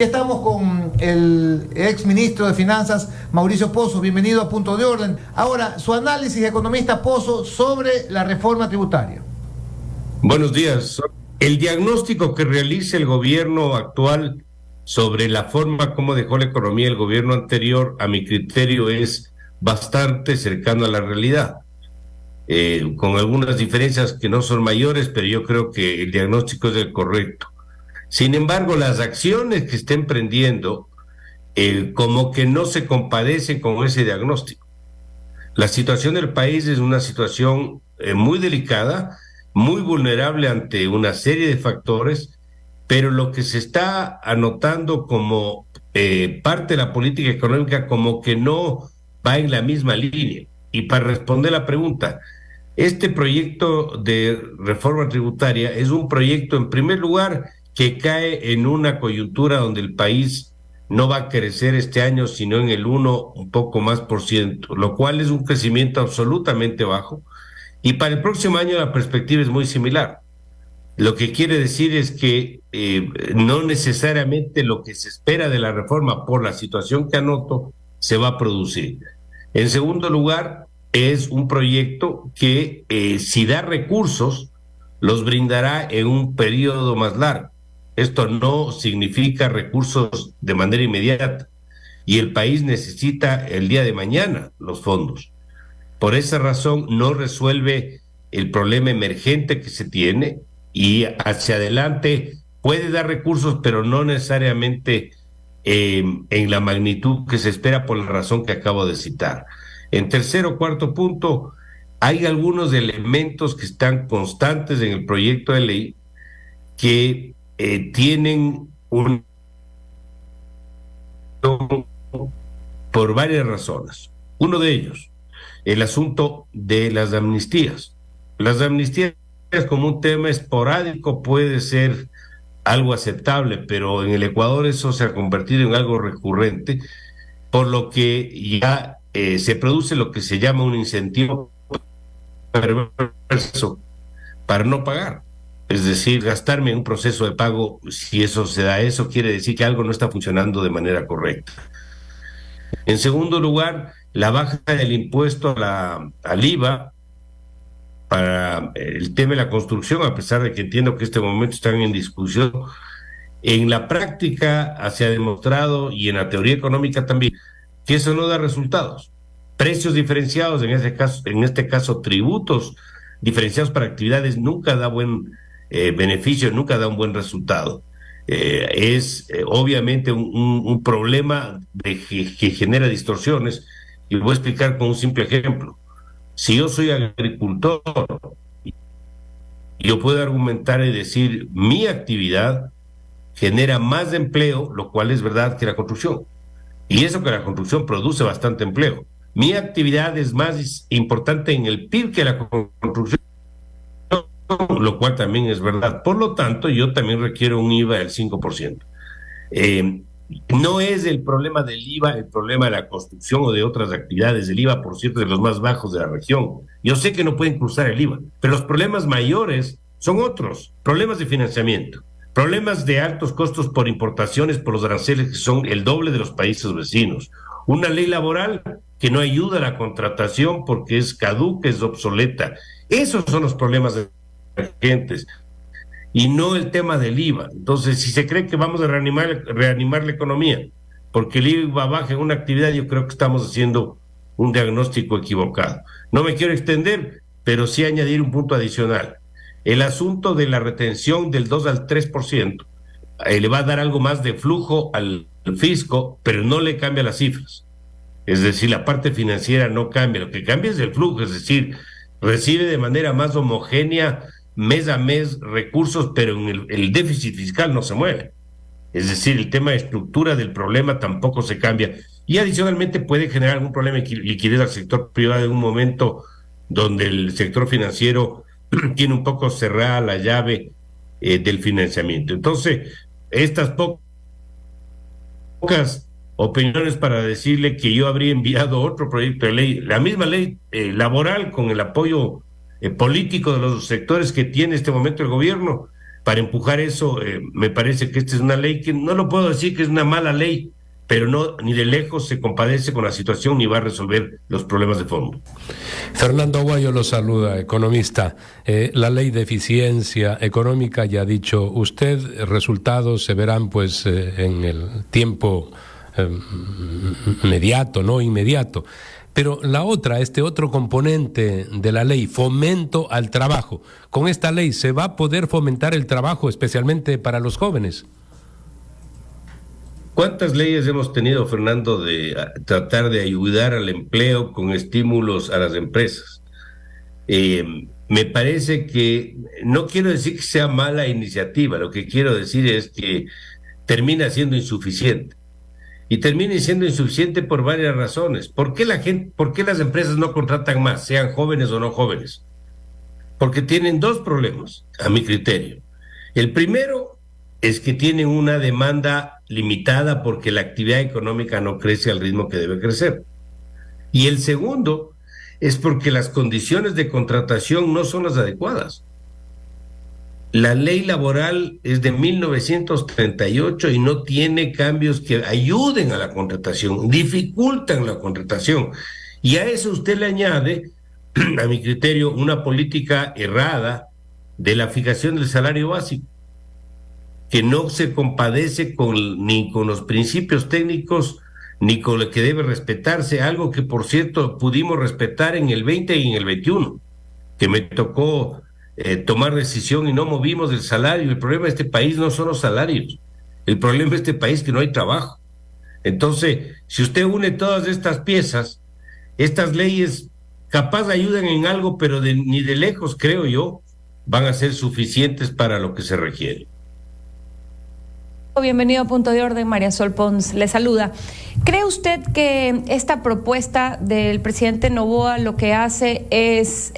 Estamos con el ex ministro de Finanzas, Mauricio Pozo. Bienvenido a Punto de Orden. Ahora, su análisis, economista Pozo, sobre la reforma tributaria. Buenos días. El diagnóstico que realiza el gobierno actual sobre la forma como dejó la economía el gobierno anterior, a mi criterio, es bastante cercano a la realidad, con algunas diferencias que no son mayores, pero yo creo que el diagnóstico es el correcto. Sin embargo, las acciones que está emprendiendo como que no se compadecen con ese diagnóstico. La situación del país es una situación muy delicada, muy vulnerable ante una serie de factores, pero lo que se está anotando como parte de la política económica como que no va en la misma línea. Y para responder la pregunta, este proyecto de reforma tributaria es un proyecto, en primer lugar, que cae en una coyuntura donde el país no va a crecer este año, sino en el 1, un poco más por ciento, lo cual es un crecimiento absolutamente bajo. Y para el próximo año la perspectiva es muy similar. Lo que quiere decir es que no necesariamente lo que se espera de la reforma por la situación que anoto se va a producir. En segundo lugar, es un proyecto que si da recursos, los brindará en un periodo más largo. Esto no significa recursos de manera inmediata y el país necesita el día de mañana los fondos. Por esa razón no resuelve el problema emergente que se tiene y hacia adelante puede dar recursos, pero no necesariamente en la magnitud que se espera por la razón que acabo de citar. En tercer o cuarto punto, hay algunos elementos que están constantes en el proyecto de ley que tienen por varias razones. Uno de ellos, el asunto de las amnistías. Las amnistías como un tema esporádico puede ser algo aceptable, pero en el Ecuador eso se ha convertido en algo recurrente, por lo que ya se produce lo que se llama un incentivo perverso para no pagar. Es decir, gastarme en un proceso de pago, si eso se da, eso quiere decir que algo no está funcionando de manera correcta. En segundo lugar, la baja del impuesto al IVA para el tema de la construcción, a pesar de que entiendo que en este momento están en discusión, en la práctica se ha demostrado, y en la teoría económica también, que eso no da resultados. Precios diferenciados, en este caso tributos diferenciados para actividades, nunca da buen beneficio, nunca da un buen resultado. Obviamente un problema que genera distorsiones, y voy a explicar con un simple ejemplo. Si yo soy agricultor, yo puedo argumentar y decir, mi actividad genera más empleo, lo cual es verdad, que la construcción. Y eso que la construcción produce bastante empleo. Mi actividad es más importante en el PIB que la construcción, lo cual también es verdad. Por lo tanto, yo también requiero un IVA del 5%. No es el problema del IVA el problema de la construcción o de otras actividades. El IVA, por cierto, es de los más bajos de la región. Yo sé que no pueden cruzar el IVA, pero los problemas mayores son otros. Problemas de financiamiento, problemas de altos costos por importaciones, por los aranceles que son el doble de los países vecinos. Una ley laboral que no ayuda a la contratación porque es caduca, es obsoleta. Esos son los problemas emergentes y no el tema del IVA. Entonces, si se cree que vamos a reanimar la economía porque el IVA baja en una actividad, yo creo que estamos haciendo un diagnóstico equivocado. No me quiero extender, pero sí añadir un punto adicional. El asunto de la retención del 2 al 3% le va a dar algo más de flujo al fisco, pero no le cambia las cifras. Es decir, la parte financiera no cambia, lo que cambia es el flujo, es decir, recibe de manera más homogénea mes a mes recursos, pero en el déficit fiscal no se mueve. Es decir, el tema de estructura del problema tampoco se cambia. Y adicionalmente puede generar algún problema de liquidez al sector privado en un momento donde el sector financiero tiene un poco cerrada la llave del financiamiento. Entonces, estas pocas opiniones para decirle que yo habría enviado otro proyecto de ley, la misma ley laboral con el apoyo político de los sectores que tiene este momento el gobierno, para empujar eso, me parece que esta es una ley que no lo puedo decir que es una mala ley, pero no, ni de lejos se compadece con la situación ni va a resolver los problemas de fondo. Fernando Aguayo lo saluda, economista. La ley de eficiencia económica, ya ha dicho usted, resultados se verán pues en el tiempo mediato, no inmediato. Pero la otra, este otro componente de la ley, fomento al trabajo. Con esta ley se va a poder fomentar el trabajo, especialmente para los jóvenes. ¿Cuántas leyes hemos tenido, Fernando, de tratar de ayudar al empleo con estímulos a las empresas? Me parece que, no quiero decir que sea mala iniciativa, lo que quiero decir es que termina siendo insuficiente. Y termina siendo insuficiente por varias razones. ¿Por qué las empresas no contratan más, sean jóvenes o no jóvenes? Porque tienen dos problemas, a mi criterio. El primero es que tienen una demanda limitada porque la actividad económica no crece al ritmo que debe crecer. Y el segundo es porque las condiciones de contratación no son las adecuadas. La ley laboral es de 1938 y no tiene cambios que ayuden a la contratación, dificultan la contratación. Y a eso usted le añade, a mi criterio, una política errada de la fijación del salario básico, que no se compadece ni con los principios técnicos ni con lo que debe respetarse, algo que por cierto pudimos respetar en el 20 y en el 21, que me tocó tomar decisión y no movimos el salario. El problema de este país no son los salarios, el problema de este país es que no hay trabajo. Entonces, si usted une todas estas piezas, estas leyes capaz ayudan en algo, pero ni de lejos, creo yo, van a ser suficientes para lo que se requiere. Bienvenido a Punto de Orden, María Sol Pons le saluda. ¿Cree usted que esta propuesta del presidente Noboa lo que hace es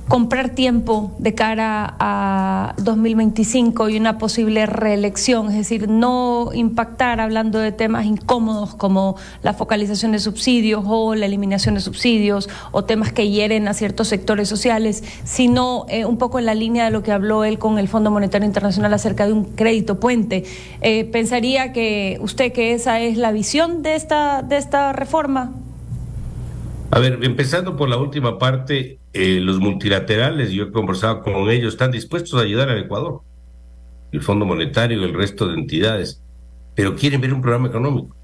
comprar tiempo de cara a 2025 y una posible reelección? Es decir, no impactar hablando de temas incómodos como la focalización de subsidios o la eliminación de subsidios o temas que hieren a ciertos sectores sociales, sino un poco en la línea de lo que habló él con el Fondo Monetario Internacional acerca de un crédito puente. ¿Pensaría que usted que esa es la visión de esta reforma? A ver, empezando por la última parte, los multilaterales, yo he conversado con ellos, están dispuestos a ayudar al Ecuador, el Fondo Monetario y el resto de entidades, pero quieren ver un programa económico.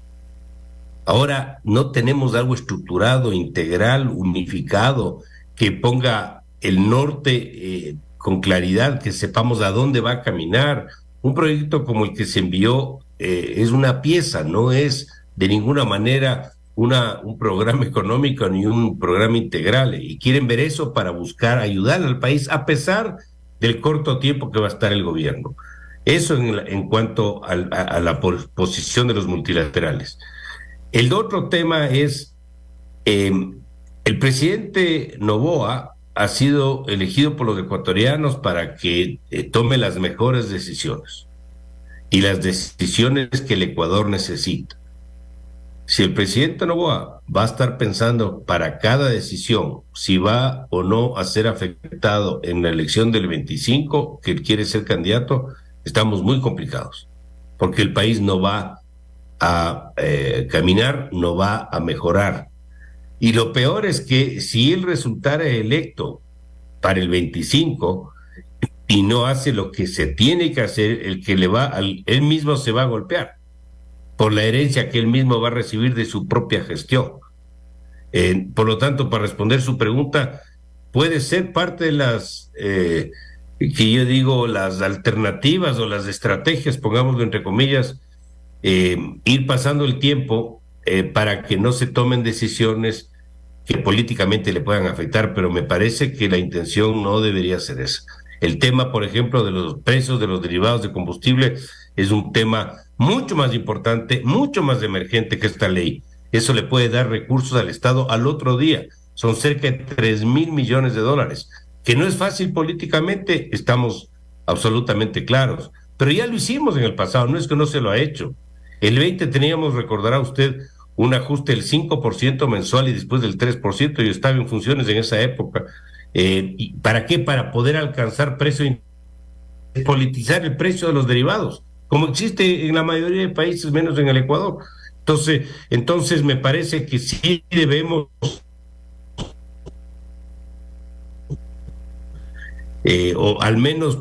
Ahora no tenemos algo estructurado, integral, unificado, que ponga el norte con claridad, que sepamos a dónde va a caminar. Un proyecto como el que se envió es una pieza, no es de ninguna manera un programa económico ni un programa integral, y quieren ver eso para buscar ayudar al país a pesar del corto tiempo que va a estar el gobierno. Eso en cuanto a la posición de los multilaterales. El otro tema es, el presidente Noboa ha sido elegido por los ecuatorianos para que tome las mejores decisiones y las decisiones que el Ecuador necesita. Si el presidente Noboa va a estar pensando para cada decisión si va o no a ser afectado en la elección del 25, que él quiere ser candidato, estamos muy complicados, porque el país no va a caminar, no va a mejorar. Y lo peor es que si él resultara electo para el 25 y no hace lo que se tiene que hacer, él mismo se va a golpear por la herencia que él mismo va a recibir de su propia gestión. Por lo tanto, para responder su pregunta, puede ser parte de las, que yo digo, las alternativas o las estrategias, pongámoslo entre comillas, ir pasando el tiempo para que no se tomen decisiones que políticamente le puedan afectar, pero me parece que la intención no debería ser esa. El tema, por ejemplo, de los precios de los derivados de combustible es un tema mucho más importante, mucho más emergente que esta ley. Eso le puede dar recursos al Estado al otro día. Son cerca de 3,000 millones de dólares, que no es fácil políticamente, estamos absolutamente claros. Pero ya lo hicimos en el pasado, no es que no se lo ha hecho. El 20 teníamos, recordará usted, un ajuste del 5% mensual y después del 3%, yo estaba en funciones en esa época. ¿Y para qué? Para poder alcanzar precio despolitizar el precio de los derivados, como existe en la mayoría de países, menos en el Ecuador. Entonces me parece que sí debemos o al menos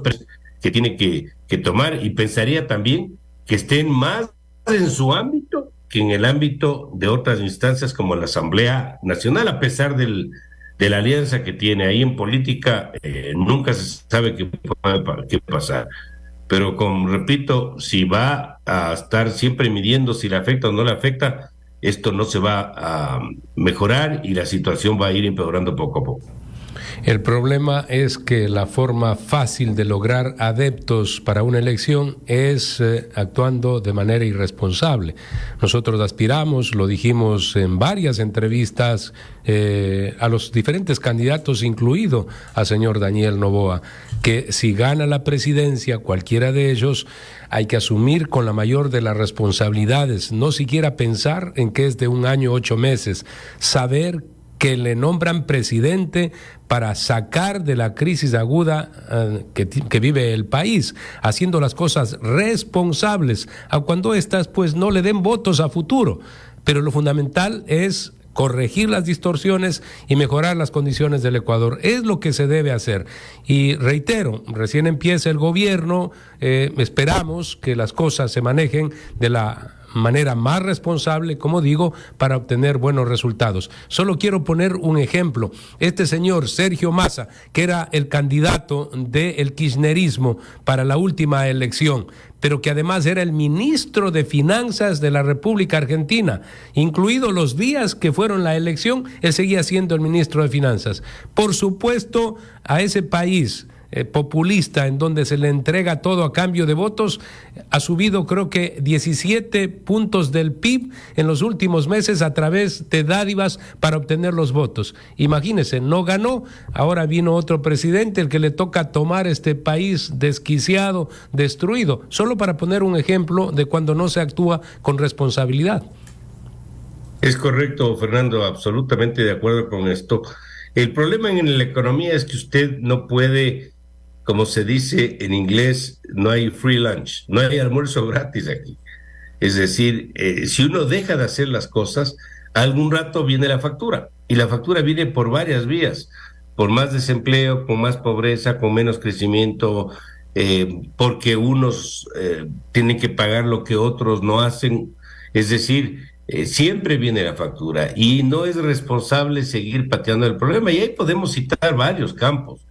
que tiene que tomar, y pensaría también que estén más en su ámbito que en el ámbito de otras instancias como la Asamblea Nacional, a pesar de la alianza que tiene. Ahí en política nunca se sabe qué pasar. Pero como repito, si va a estar siempre midiendo si le afecta o no le afecta, esto no se va a mejorar y la situación va a ir empeorando poco a poco. El problema es que la forma fácil de lograr adeptos para una elección es actuando de manera irresponsable. Nosotros aspiramos, lo dijimos en varias entrevistas, a los diferentes candidatos, incluido al señor Daniel Noboa, que si gana la presidencia, cualquiera de ellos, hay que asumir con la mayor de las responsabilidades, no siquiera pensar en que es de 1 año 8 meses, saber que le nombran presidente para sacar de la crisis aguda que vive el país, haciendo las cosas responsables, a cuando éstas pues no le den votos a futuro. Pero lo fundamental es corregir las distorsiones y mejorar las condiciones del Ecuador. Es lo que se debe hacer. Y reitero, recién empieza el gobierno, esperamos que las cosas se manejen de la manera más responsable, como digo, para obtener buenos resultados. Solo quiero poner un ejemplo. Este señor Sergio Massa, que era el candidato del kirchnerismo para la última elección, pero que además era el ministro de Finanzas de la República Argentina, incluidos los días que fueron la elección, él seguía siendo el ministro de Finanzas. Por supuesto, a ese país populista en donde se le entrega todo a cambio de votos, ha subido creo que 17 puntos del PIB en los últimos meses a través de dádivas para obtener los votos. Imagínense, no ganó, ahora vino otro presidente, el que le toca tomar este país desquiciado, destruido, solo para poner un ejemplo de cuando no se actúa con responsabilidad. Es correcto, Fernando, absolutamente de acuerdo con esto. El problema en la economía es que usted no puede, como se dice en inglés, no hay free lunch, no hay almuerzo gratis aquí. Es decir, si uno deja de hacer las cosas, algún rato viene la factura. Y la factura viene por varias vías, por más desempleo, con más pobreza, con menos crecimiento, porque unos tienen que pagar lo que otros no hacen. Es decir, siempre viene la factura y no es responsable seguir pateando el problema. Y ahí podemos citar varios campos.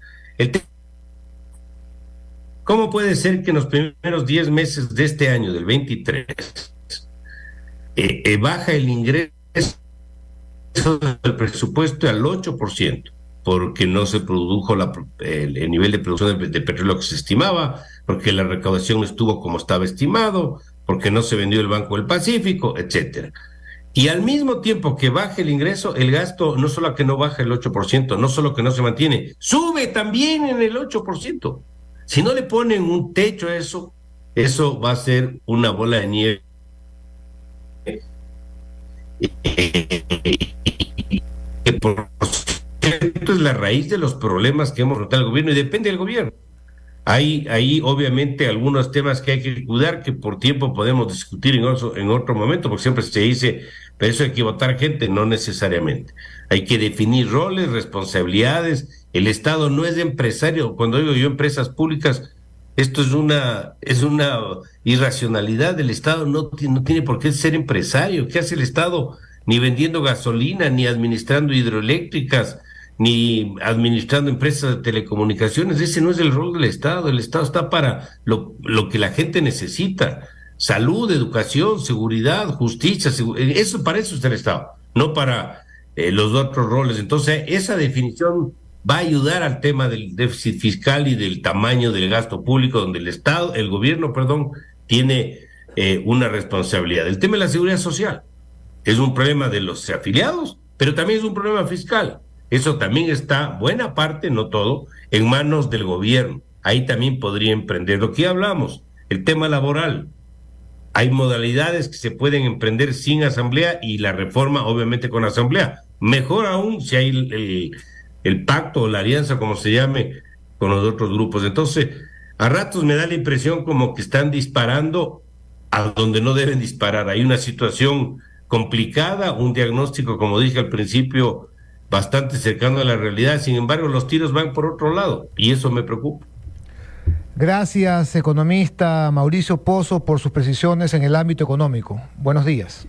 ¿Cómo puede ser que en los primeros 10 meses de este año, del 23, baja el ingreso del presupuesto al 8%? Porque no se produjo el nivel de producción de petróleo que se estimaba, porque la recaudación no estuvo como estaba estimado, porque no se vendió el Banco del Pacífico, etcétera. Y al mismo tiempo que baja el ingreso, el gasto no solo que no baja el 8%, no solo que no se mantiene, sube también en el 8%. Si no le ponen un techo a eso, eso va a ser una bola de nieve. Por cierto, es la raíz de los problemas que hemos enfrentado el gobierno y depende del gobierno. Hay obviamente algunos temas que hay que cuidar, que por tiempo podemos discutir en otro momento, porque siempre se dice, pero eso hay que votar gente, no necesariamente. Hay que definir roles, responsabilidades. El Estado no es empresario. Cuando digo yo empresas públicas, esto es una irracionalidad. El Estado no tiene por qué ser empresario. ¿Qué hace el Estado? Ni vendiendo gasolina, ni administrando hidroeléctricas, ni administrando empresas de telecomunicaciones. Ese no es el rol del Estado. El Estado está para lo que la gente necesita: salud, educación, seguridad, justicia. Para eso está el Estado, no para los otros roles. Entonces, esa definición va a ayudar al tema del déficit fiscal y del tamaño del gasto público, donde el gobierno, tiene una responsabilidad. El tema de la seguridad social es un problema de los afiliados, pero también es un problema fiscal. Eso también está, buena parte, no todo, en manos del gobierno. Ahí también podría emprender lo que ya hablamos, el tema laboral. Hay modalidades que se pueden emprender sin asamblea y la reforma, obviamente, con asamblea. Mejor aún si hay el pacto o la alianza, como se llame, con los otros grupos. Entonces, A ratos me da la impresión como que están disparando a donde no deben disparar. Hay una situación complicada, un diagnóstico, como dije al principio, bastante cercano a la realidad. Sin embargo, los tiros van por otro lado y eso me preocupa. Gracias, economista Mauricio Pozo, por sus precisiones en el ámbito económico. Buenos días.